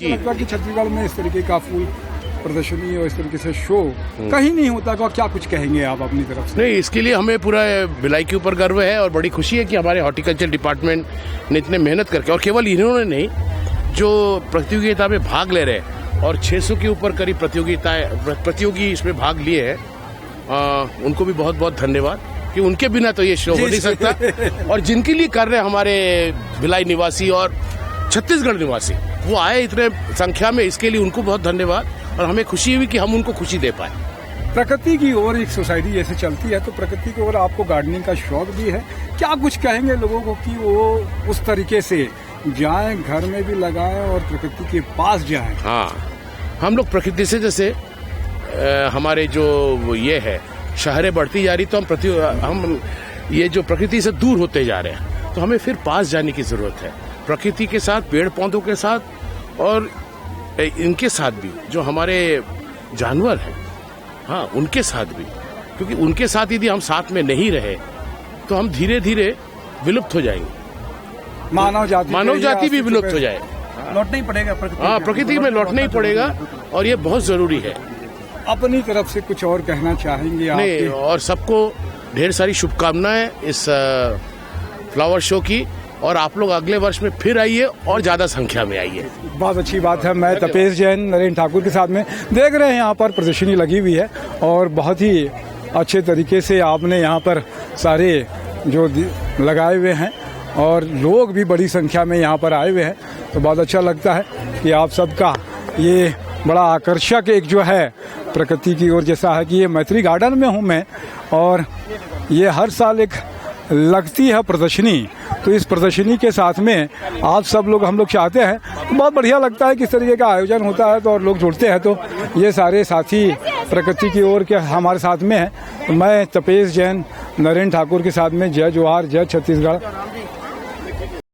लगता है कि छत्तीसगढ़ में इस तरीके का फूल प्रदर्शनी और इस तरीके से शो कहीं नहीं होता, तो क्या कुछ कहेंगे आप अपनी तरफ से? नहीं, इसके लिए हमें पूरा भिलाई के ऊपर गर्व है और बड़ी खुशी है कि हमारे हॉर्टिकल्चर डिपार्टमेंट ने इतने मेहनत करके, और केवल इन्होंने नहीं, जो प्रतियोगिता में भाग ले रहे हैं और 600 के ऊपर करीब प्रतियोगी इसमें भाग लिए हैं, उनको भी बहुत बहुत धन्यवाद कि उनके बिना तो ये शो हो नहीं सकता। और जिनके लिए कर रहे हैं हमारे भिलाई निवासी और छत्तीसगढ़ निवासी, वो आए इतने संख्या में, इसके लिए उनको बहुत धन्यवाद। और हमें खुशी हुई कि हम उनको खुशी दे पाए। प्रकृति की ओर एक सोसाइटी जैसे चलती है, तो प्रकृति की ओर आपको गार्डनिंग का शौक भी है, क्या कुछ कहेंगे लोगों को कि वो उस तरीके से जाएं, घर में भी लगाएं और प्रकृति के पास जाएं? हाँ, हम लोग प्रकृति से, जैसे हमारे जो ये है शहरें बढ़ती जा रही, तो हम ये जो प्रकृति से दूर होते जा रहे हैं, तो हमें फिर पास जाने की जरूरत है, प्रकृति के साथ, पेड़ पौधों के साथ, और इनके साथ भी जो हमारे जानवर हैं, हाँ, उनके साथ भी, क्योंकि उनके साथ यदि हम साथ में नहीं रहे तो हम धीरे धीरे विलुप्त हो जाएंगे। मानव जाति भी विलुप्त हो जाए, लौटना ही पड़ेगा हाँ, प्रकृति में लौटना ही पड़ेगा, और ये बहुत जरूरी है। अपनी तरफ से कुछ और कहना चाहेंगे? नहीं, और सबको ढेर सारी शुभकामनाएं इस फ्लावर शो की, और आप लोग अगले वर्ष में फिर आइए और ज्यादा संख्या में आइए। बहुत अच्छी बात है। मैं तपेश जैन नरेंद्र ठाकुर के साथ में देख रहे हैं, यहाँ पर प्रदर्शनी लगी हुई है और बहुत ही अच्छे तरीके से आपने यहाँ पर सारे जो लगाए हुए हैं, और लोग भी बड़ी संख्या में यहाँ पर आए हुए हैं, तो बहुत अच्छा लगता है कि आप सबका ये बड़ा आकर्षक एक जो है प्रकृति की ओर, जैसा है कि ये मैत्री गार्डन में हूँ मैं, और ये हर साल एक लगती है प्रदर्शनी, तो इस प्रदर्शनी के साथ में आप सब लोग, हम लोग चाहते हैं, तो बहुत बढ़िया लगता है किस तरीके का आयोजन होता है, तो और लोग जुड़ते हैं, तो ये सारे साथी प्रकृति की ओर के हमारे साथ में हैं। तो मैं तपेश जैन नरेंद्र ठाकुर के साथ में, जय जोहार, जय छत्तीसगढ़।